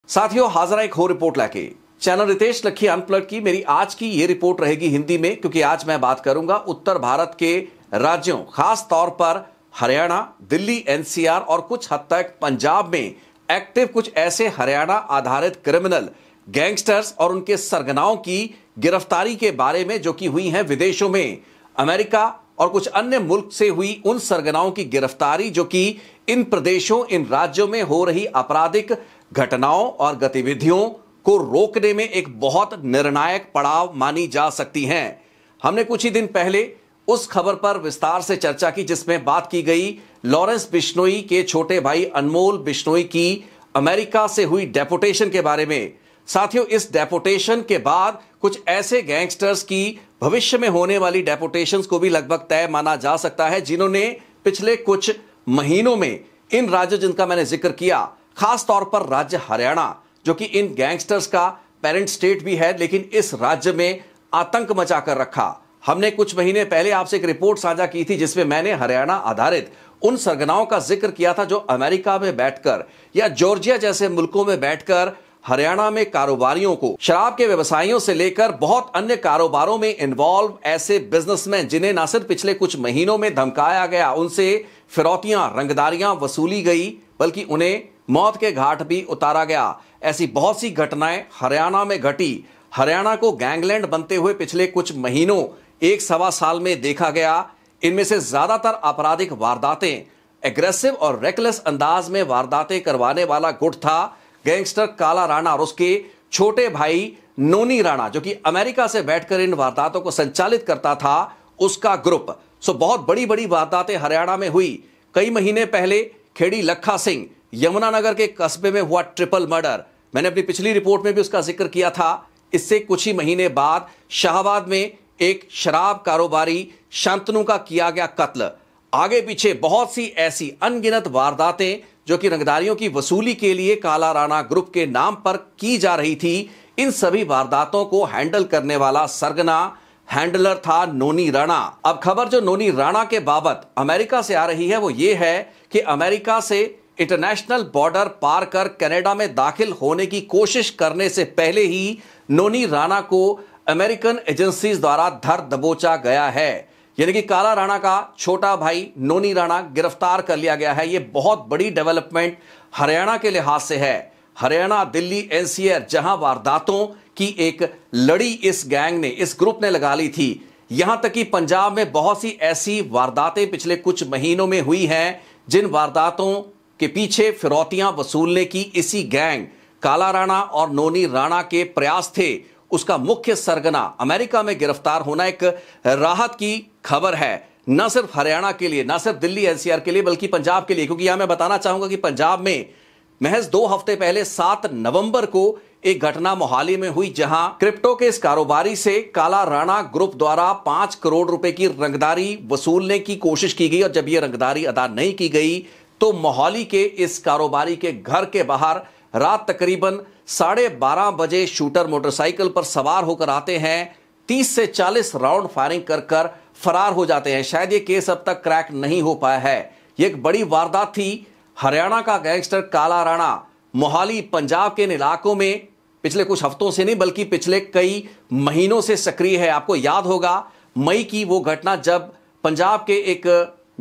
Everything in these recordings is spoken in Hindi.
साथियों, हाजिर एक हो रिपोर्ट लाके चैनल रितेश लखी अनप्लग की मेरी आज की ये रिपोर्ट रहेगी हिंदी में, क्योंकि आज मैं बात करूंगा उत्तर भारत के राज्यों, खास तौर पर हरियाणा, दिल्ली, एनसीआर और कुछ हद तक पंजाब में एक्टिव कुछ ऐसे हरियाणा आधारित क्रिमिनल गैंगस्टर्स और उनके सरगनाओं की गिरफ्तारी के बारे में, जो कि हुई हैं विदेशों में। अमेरिका और कुछ अन्य मुल्क से हुई उन सरगनाओं की गिरफ्तारी जो कि इन प्रदेशों, इन राज्यों में हो रही आपराधिक घटनाओं और गतिविधियों को रोकने में एक बहुत निर्णायक पड़ाव मानी जा सकती हैं। हमने कुछ ही दिन पहले उस खबर पर विस्तार से चर्चा की जिसमें बात की गई लॉरेंस बिश्नोई के छोटे भाई अनमोल बिश्नोई की अमेरिका से हुई डेपोटेशन के बारे में। साथियों, इस डेपोटेशन के बाद कुछ ऐसे गैंगस्टर्स की भविष्य में होने वाली डेपोटेशंस को भी लगभग तय माना जा सकता है, जिन्होंने पिछले कुछ महीनों में इन राज्यों जिनका मैंने जिक्र किया, खास तौर पर राज्य हरियाणा, जो कि इन गैंगस्टर्स का पेरेंट स्टेट भी है, लेकिन इस राज्य में आतंक मचा कर रखा। हमने कुछ महीने पहले आपसे एक रिपोर्ट साझा की थी जिसमें मैंने हरियाणा आधारित उन सरगनाओं का जिक्र किया था जो अमेरिका में बैठकर या जॉर्जिया जैसे मुल्कों में बैठकर हरियाणा में कारोबारियों को, शराब के व्यवसायियों से लेकर बहुत अन्य कारोबारों में इन्वॉल्व ऐसे बिजनेसमैन जिन्हें न सिर्फ पिछले कुछ महीनों में धमकाया गया, उनसे फिरौतियां, रंगदारियां वसूली गई, बल्कि उन्हें मौत के घाट भी उतारा गया। ऐसी बहुत सी घटनाएं हरियाणा में घटी। हरियाणा को गैंगलैंड बनते हुए पिछले कुछ महीनों, एक सवा साल में देखा गया। इनमें से ज्यादातर आपराधिक वारदातें एग्रेसिव और रेकलेस अंदाज में वारदातें करवाने वाला गुट था गैंगस्टर काला राणा और उसके छोटे भाई नोनी राणा, जो कि अमेरिका से बैठकर इन वारदातों को संचालित करता था, उसका ग्रुप। बहुत बड़ी बड़ी वारदातें हरियाणा में हुई। कई महीने पहले खेड़ी लखा सिंह, यमुनानगर के कस्बे में हुआ ट्रिपल मर्डर, मैंने अपनी पिछली रिपोर्ट में भी उसका जिक्र किया था। इससे कुछ ही महीने बाद शाहबाद में एक शराब कारोबारी शांतनु का किया गया कत्ल। आगे पीछे बहुत सी ऐसी अनगिनत वारदातें जो कि रंगदारियों की वसूली के लिए काला राणा ग्रुप के नाम पर की जा रही थी। इन सभी वारदातों को हैंडल करने वाला सरगना हैंडलर था नोनी राणा। अब खबर जो नोनी राणा के बाबत अमेरिका से आ रही है वो ये है कि अमेरिका से इंटरनेशनल बॉर्डर पार कर कनाडा में दाखिल होने की कोशिश करने से पहले ही नोनी राणा को अमेरिकन एजेंसीज द्वारा धर दबोचा गया है। यानी कि काला राणा का छोटा भाई नोनी राणा गिरफ्तार कर लिया गया है। यह बहुत बड़ी डेवलपमेंट हरियाणा के लिहाज से है। हरियाणा, दिल्ली, एनसीआर जहां वारदातों की एक लड़ी इस गैंग ने, इस ग्रुप ने लगा ली थी, यहां तक कि पंजाब में बहुत सी ऐसी वारदातें पिछले कुछ महीनों में हुई हैं जिन वारदातों के पीछे फिरौतियां वसूलने की इसी गैंग काला राणा और नोनी राणा के प्रयास थे। उसका मुख्य सरगना अमेरिका में गिरफ्तार होना एक राहत की खबर है, न सिर्फ हरियाणा के लिए, न सिर्फ दिल्ली एनसीआर के लिए, बल्कि पंजाब के लिए। क्योंकि यहां मैं बताना चाहूंगा कि पंजाब में महज 2 हफ्ते पहले 7 नवंबर को एक घटना मोहाली में हुई जहां क्रिप्टो के इस कारोबारी से काला राणा ग्रुप द्वारा 5 करोड़ रुपए की रंगदारी वसूलने की कोशिश की गई। और जब यह रंगदारी अदा नहीं की गई तो मोहाली के इस कारोबारी के घर के बाहर रात तकरीबन 12:30 बजे शूटर मोटरसाइकिल पर सवार होकर आते हैं, 30 से 40 राउंड फायरिंग कर कर फरार हो जाते हैं। शायद ये केस अब तक क्रैक नहीं हो पाया है। ये एक बड़ी वारदात थी। हरियाणा का गैंगस्टर काला राणा मोहाली, पंजाब के इन इलाकों में पिछले कुछ हफ्तों से नहीं बल्कि पिछले कई महीनों से सक्रिय है। आपको याद होगा मई की वो घटना जब पंजाब के एक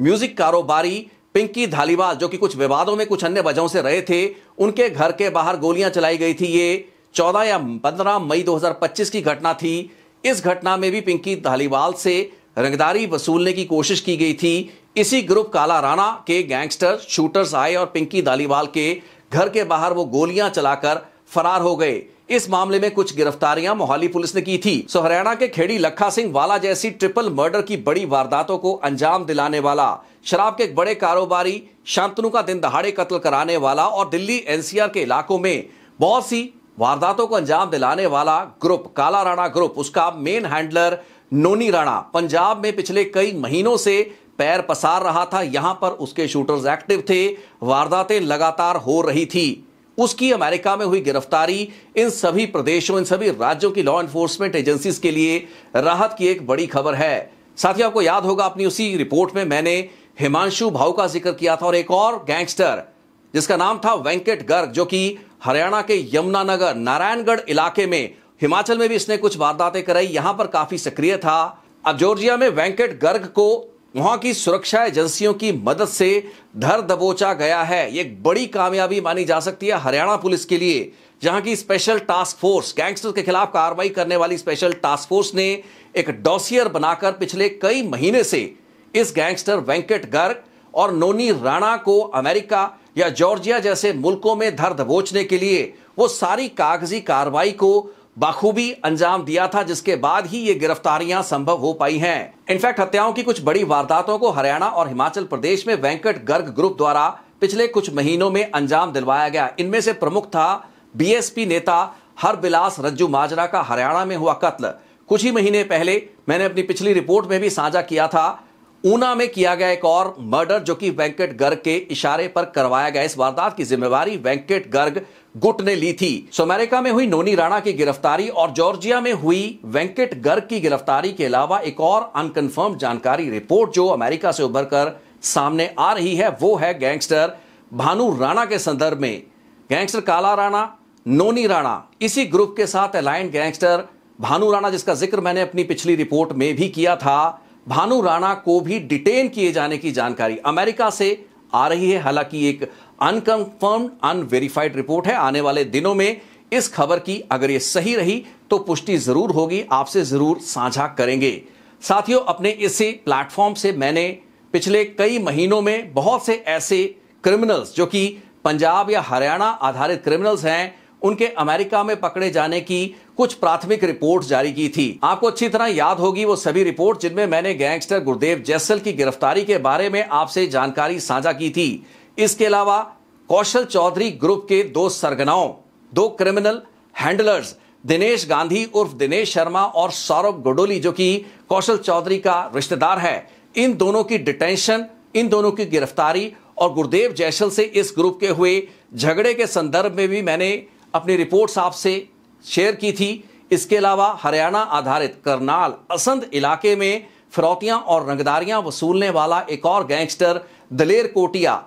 म्यूजिक कारोबारी पिंकी धालीवाल, जो कि कुछ विवादों में कुछ अन्य वजहों से रहे थे, उनके घर के बाहर गोलियां चलाई गई थी। ये 14 या 15 मई 2025 की घटना थी। इस घटना में भी पिंकी धालीवाल से रंगदारी वसूलने की कोशिश की गई थी। इसी ग्रुप काला राणा के गैंगस्टर शूटर्स आए और पिंकी धालीवाल के घर के बाहर वो गोलियां चलाकर फरार हो गए। इस मामले में कुछ गिरफ्तारियां मोहाली पुलिस ने की थी। हरियाणा के खेड़ी लखा सिंह वाला जैसी ट्रिपल मर्डर की बड़ी वारदातों को अंजाम दिलाने वाला, शराब के एक बड़े कारोबारी शांतनु का दिन दहाड़े कत्ल कराने वाला और दिल्ली एनसीआर के इलाकों में बहुत सी वारदातों को अंजाम दिलाने वाला ग्रुप काला राणा ग्रुप, उसका मेन हैंडलर नोनी राणा पंजाब में पिछले कई महीनों से पैर पसार रहा था। यहां पर उसके शूटर्स एक्टिव थे, वारदातें लगातार हो रही थी। उसकी अमेरिका में हुई गिरफ्तारी इन सभी प्रदेशों, इन सभी राज्यों की लॉ एनफोर्समेंट एजेंसीज के लिए राहत की एक बड़ी खबर है। साथियों, आपको याद होगा अपनी उसी रिपोर्ट में मैंने हिमांशु भाऊ का जिक्र किया था और एक और गैंगस्टर जिसका नाम था वेंकट गर्ग, जो कि हरियाणा के यमुनानगर नारायणगढ़ इलाके में, हिमाचल में भी इसने कुछ वारदातें कराई, यहां पर काफी सक्रिय था। अब जॉर्जिया में वेंकट गर्ग को वहां की सुरक्षा एजेंसियों की मदद से धर दबोचा गया है। ये एक बड़ी कामयाबी मानी जा सकती है हरियाणा पुलिस के लिए, जहां की स्पेशल टास्क फोर्स, गैंगस्टर्स के खिलाफ कार्रवाई करने वाली स्पेशल टास्क फोर्स ने एक डॉसियर बनाकर पिछले कई महीने से इस गैंगस्टर वेंकट गर्ग और नोनी राणा को अमेरिका या जॉर्जिया जैसे मुल्कों में धर दबोचने के लिए वो सारी कागजी कार्रवाई को बाखूबी अंजाम दिया था, जिसके बाद ही ये गिरफ्तारियां संभव हो पाई हैं। इनफैक्ट हत्याओं की कुछ बड़ी वारदातों को हरियाणा और हिमाचल प्रदेश में वेंकट गर्ग ग्रुप द्वारा पिछले कुछ महीनों में अंजाम दिलवाया गया। इनमें से प्रमुख था बीएसपी नेता हरबिलास रज्जू माजरा का हरियाणा में हुआ कत्ल। कुछ ही महीने पहले मैंने अपनी पिछली रिपोर्ट में भी साझा किया था, ऊना में किया गया एक और मर्डर जो कि वेंकट गर्ग के इशारे पर करवाया गया। इस वारदात की जिम्मेवारी वेंकट गर्ग गुट ने ली थी। अमेरिका में हुई नोनी राणा की गिरफ्तारी और जॉर्जिया में हुई वेंकट गर्ग की गिरफ्तारी के अलावा एक और अनकंफर्म जानकारी रिपोर्ट जो अमेरिका से उभरकर सामने आ रही है, वो है गैंगस्टर भानु राणा के संदर्भ में। गैंगस्टर काला राणा, नोनी राणा, इसी ग्रुप के साथ अलाइंड गैंगस्टर भानु राणा, जिसका जिक्र मैंने अपनी पिछली रिपोर्ट में भी किया था, भानु राणा को भी डिटेन किए जाने की जानकारी अमेरिका से आ रही है। हालांकि एक अनकंफर्म्ड, अनवेरिफाइड रिपोर्ट है। आने वाले दिनों में इस खबर की अगर ये सही रही तो पुष्टि जरूर होगी, आपसे जरूर साझा करेंगे। साथियों, अपने इसी प्लेटफॉर्म से मैंने पिछले कई महीनों में बहुत से ऐसे क्रिमिनल्स जो कि पंजाब या हरियाणा आधारित क्रिमिनल्स हैं, उनके अमेरिका में पकड़े जाने की कुछ प्राथमिक रिपोर्ट जारी की थी। आपको अच्छी तरह याद होगी वो सभी रिपोर्ट जिनमें मैंने गैंगस्टर गुरदेव जैसल की गिरफ्तारी के बारे में आपसे जानकारी साझा की थी। इसके अलावा कौशल चौधरी ग्रुप के दो सरगनाओं, दो क्रिमिनल हैंडलर्स, दिनेश गांधी उर्फ दिनेश शर्मा और सौरभ गोडोली, जो कि कौशल चौधरी का रिश्तेदार है, इन दोनों की डिटेंशन, इन दोनों की गिरफ्तारी और गुरदेव जैसल से इस ग्रुप के हुए झगड़े के संदर्भ में भी मैंने अपनी रिपोर्ट्स आपसे शेयर की थी। इसके अलावा हरियाणा आधारित करनाल असंध इलाके में फिरौतियां और रंगदारियां वसूलने वाला एक और gangster Daler Kotia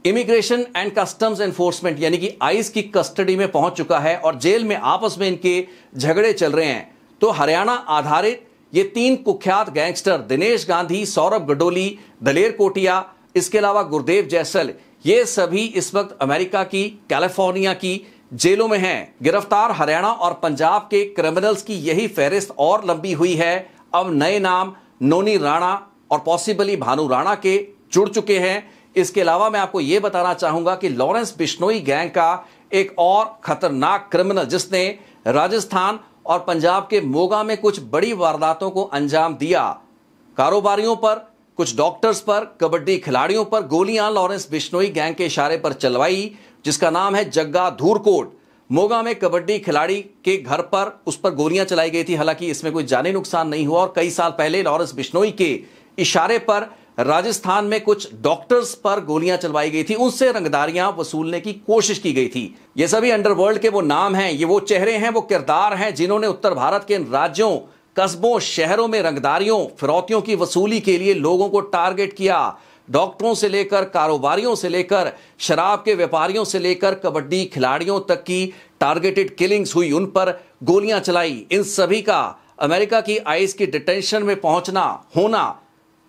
immigration and customs enforcement यानी कि आइस की कस्टडी में पहुंच चुका है और जेल में आपस में इनके झगड़े चल रहे हैं। तो हरियाणा आधारित ये तीन कुख्यात गैंगस्टर दिनेश गांधी, सौरभ गडोली, दलेर कोटिया, इसके अलावा गुरदेव जैसल, ये सभी इस वक्त अमेरिका की कैलिफोर्निया की जेलों में हैं। गिरफ्तार हरियाणा और पंजाब के क्रिमिनल्स की यही फहरिस्त और लंबी हुई है। अब नए नाम नोनी राणा और पॉसिबली भानु राणा के जुड़ चुके हैं। इसके अलावा मैं आपको यह बताना चाहूंगा कि लॉरेंस बिश्नोई गैंग का एक और खतरनाक क्रिमिनल जिसने राजस्थान और पंजाब के मोगा में कुछ बड़ी वारदातों को अंजाम दिया, कारोबारियों पर, कुछ डॉक्टर्स पर, कबड्डी खिलाड़ियों पर गोलियां लॉरेंस बिश्नोई गैंग के इशारे पर चलवाई, जिसका नाम है जग्गा धूरकोट। मोगा में कबड्डी खिलाड़ी के घर पर उस पर गोलियां चलाई गई थी। हालांकि इसमें कोई जानी नुकसान नहीं हुआ और कई साल पहले लॉरेंस बिश्नोई के इशारे पर राजस्थान में कुछ डॉक्टर्स पर गोलियां चलवाई गई थी, उनसे रंगदारियां वसूलने की कोशिश की गई थी। ये सभी अंडरवर्ल्ड के वो नाम हैं, ये वो चेहरे हैं, वो किरदार हैं जिन्होंने उत्तर भारत के राज्यों, कस्बों, शहरों में रंगदारियों, फिरौतियों की वसूली के लिए लोगों को टारगेट किया। डॉक्टरों से लेकर, कारोबारियों से लेकर, शराब के व्यापारियों से लेकर कबड्डी खिलाड़ियों तक की टारगेटेड किलिंग्स हुई, उन पर गोलियां चलाई। इन सभी का अमेरिका की आइस की डिटेंशन में पहुंचना होना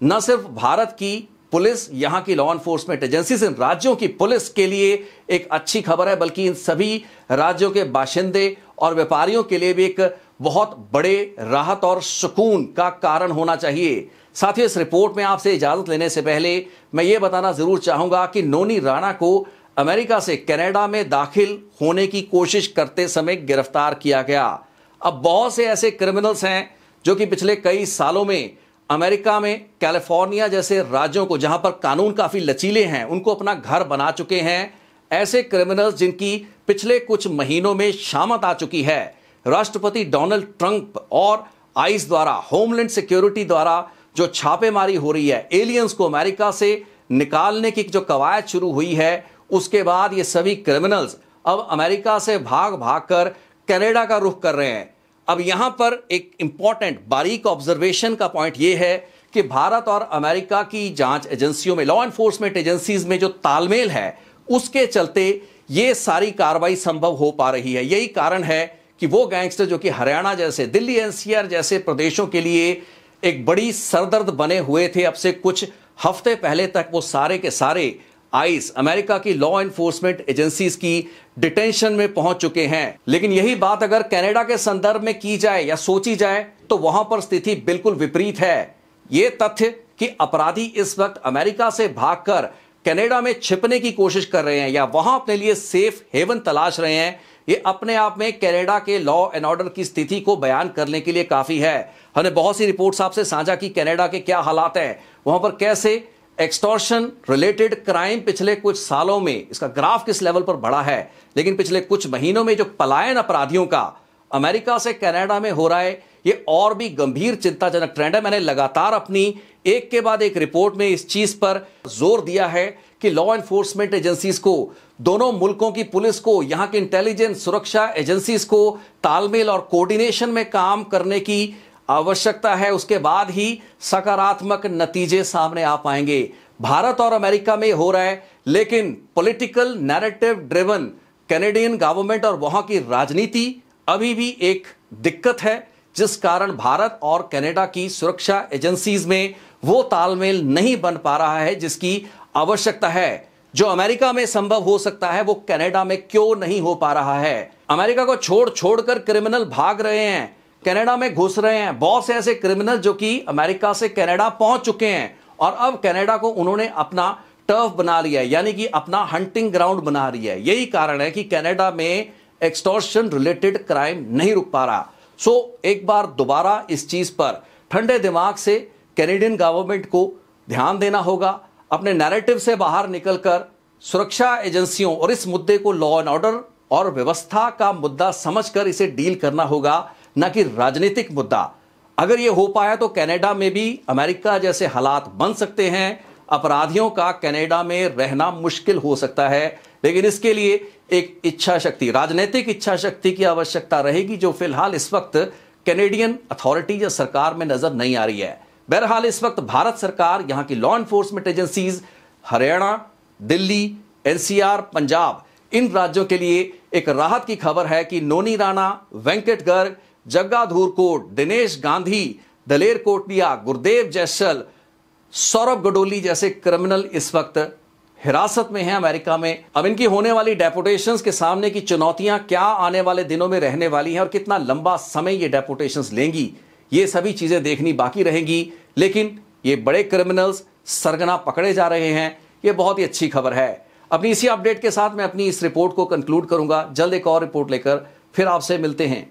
न सिर्फ भारत की पुलिस, यहां की लॉ एनफोर्समेंट एजेंसीज, इन राज्यों की पुलिस के लिए एक अच्छी खबर है, बल्कि इन सभी राज्यों के बाशिंदे और व्यापारियों के लिए भी एक बहुत बड़े राहत और सुकून का कारण होना चाहिए। साथियों, इस रिपोर्ट में आपसे इजाजत लेने से पहले मैं ये बताना जरूर चाहूंगा कि नोनी राणा को अमेरिका से कनाडा में दाखिल होने की कोशिश करते समय गिरफ्तार किया गया। अब बहुत से ऐसे क्रिमिनल्स हैं जो कि पिछले कई सालों में अमेरिका में कैलिफोर्निया जैसे राज्यों को, जहां पर कानून काफी लचीले हैं, उनको अपना घर बना चुके हैं। ऐसे क्रिमिनल्स जिनकी पिछले कुछ महीनों में शामत आ चुकी है। राष्ट्रपति डोनाल्ड ट्रंप और आइस द्वारा, होमलैंड सिक्योरिटी द्वारा जो छापेमारी हो रही है, एलियंस को अमेरिका से निकालने की जो कवायद शुरू हुई है, उसके बाद ये सभी क्रिमिनल्स अब अमेरिका से भाग भागकर कनाडा का रुख कर रहे हैं। अब यहां पर एक इंपॉर्टेंट बारीक ऑब्जर्वेशन का पॉइंट यह है कि भारत और अमेरिका की जांच एजेंसियों में, लॉ एनफोर्समेंट एजेंसीज में जो तालमेल है, उसके चलते ये सारी कार्रवाई संभव हो पा रही है। यही कारण है कि वो गैंगस्टर जो कि हरियाणा जैसे, दिल्ली एनसीआर जैसे प्रदेशों के लिए एक बड़ी सरदर्द बने हुए थे, अब से कुछ हफ्ते पहले तक वो सारे के सारे आइस, अमेरिका की लॉ एनफोर्समेंट एजेंसीज की डिटेंशन में पहुंच चुके हैं। लेकिन यही बात अगर कनाडा के संदर्भ में की जाए या सोची जाए तो वहां पर स्थिति बिल्कुल विपरीत है। यह तथ्य कि अपराधी इस वक्त अमेरिका से भागकर कनाडा में छिपने की कोशिश कर रहे हैं या वहां अपने लिए सेफ हेवन तलाश रहे हैं, ये अपने आप में कनाडा के लॉ एंड ऑर्डर की स्थिति को बयान करने के लिए काफी है। हमने बहुत सी रिपोर्ट्स आपसे साझा की कनाडा के क्या हालात हैं, वहां पर कैसे एक्सटॉर्शन रिलेटेड क्राइम पिछले कुछ सालों में, इसका ग्राफ किस लेवल पर बढ़ा है, लेकिन पिछले कुछ महीनों में जो पलायन अपराधियों का अमेरिका से कनाडा में हो रहा है, ये और भी गंभीर चिंताजनक ट्रेंड है। मैंने लगातार अपनी एक के बाद एक रिपोर्ट में इस चीज पर जोर दिया है कि लॉ एनफोर्समेंट एजेंसीज को, दोनों मुल्कों की पुलिस को, यहां की इंटेलिजेंस सुरक्षा एजेंसीज को तालमेल और कोऑर्डिनेशन में काम करने की आवश्यकता है। उसके बाद ही सकारात्मक नतीजे सामने आ पाएंगे। भारत और अमेरिका में हो रहा है, लेकिन political narrative driven Canadian government और वहां की राजनीति अभी भी एक दिक्कत है, जिस कारण भारत और कनाडा की सुरक्षा एजेंसीज में वो तालमेल नहीं बन पा रहा है जिसकी आवश्यकता है। जो अमेरिका में संभव हो सकता है वो कनाडा में क्यों नहीं हो पा रहा है। अमेरिका को छोड़कर क्रिमिनल भाग रहे हैं, कनाडा में घुस रहे हैं। बहुत से ऐसे क्रिमिनल जो कि अमेरिका से कनाडा पहुंच चुके हैं और अब कनाडा को उन्होंने अपना टर्फ बना लिया है, यानी कि अपना हंटिंग ग्राउंड बना लिया है। यही कारण है कि कनाडा में एक्सटॉर्शन रिलेटेड क्राइम नहीं रुक पा रहा। एक बार दोबारा इस चीज पर ठंडे दिमाग से कैनेडियन गवर्नमेंट को ध्यान देना होगा, अपने नैरेटिव से बाहर निकलकर सुरक्षा एजेंसियों और इस मुद्दे को लॉ एंड ऑर्डर और व्यवस्था का मुद्दा समझकर इसे डील करना होगा, न कि राजनीतिक मुद्दा। अगर यह हो पाया तो कनाडा में भी अमेरिका जैसे हालात बन सकते हैं, अपराधियों का कनाडा में रहना मुश्किल हो सकता है। लेकिन इसके लिए एक इच्छा शक्ति, राजनीतिक इच्छा शक्ति की आवश्यकता रहेगी, जो फिलहाल इस वक्त कैनेडियन अथॉरिटी या सरकार में नजर नहीं आ रही है। बहरहाल इस वक्त भारत सरकार, यहां की law enforcement agencies, Haryana, Delhi, NCR, Punjab, इन राज्यों के लिए एक राहत की खबर है कि नोनी राणा, वेंकट गर्ग, जग्गा धूरकोट, दिनेश गांधी, दलेर कोटलिया, गुरदेव जैसल, सौरभ गडोली जैसे क्रिमिनल इस वक्त हिरासत में हैं अमेरिका में। अब इनकी होने वाली डेपुटेशंस के सामने की चुनौतियां क्या आने वाले दिनों में रहने वाली हैं और कितना लंबा समय ये डेपुटेशंस लेंगी, ये सभी चीजें देखनी बाकी रहेंगी। लेकिन ये बड़े क्रिमिनल्स सरगना पकड़े जा रहे हैं, ये बहुत ही अच्छी खबर है। अपनी इसी अपडेट के साथ मैं अपनी इस रिपोर्ट को कंक्लूड करूंगा। जल्द एक और रिपोर्ट लेकर फिर आपसे मिलते हैं।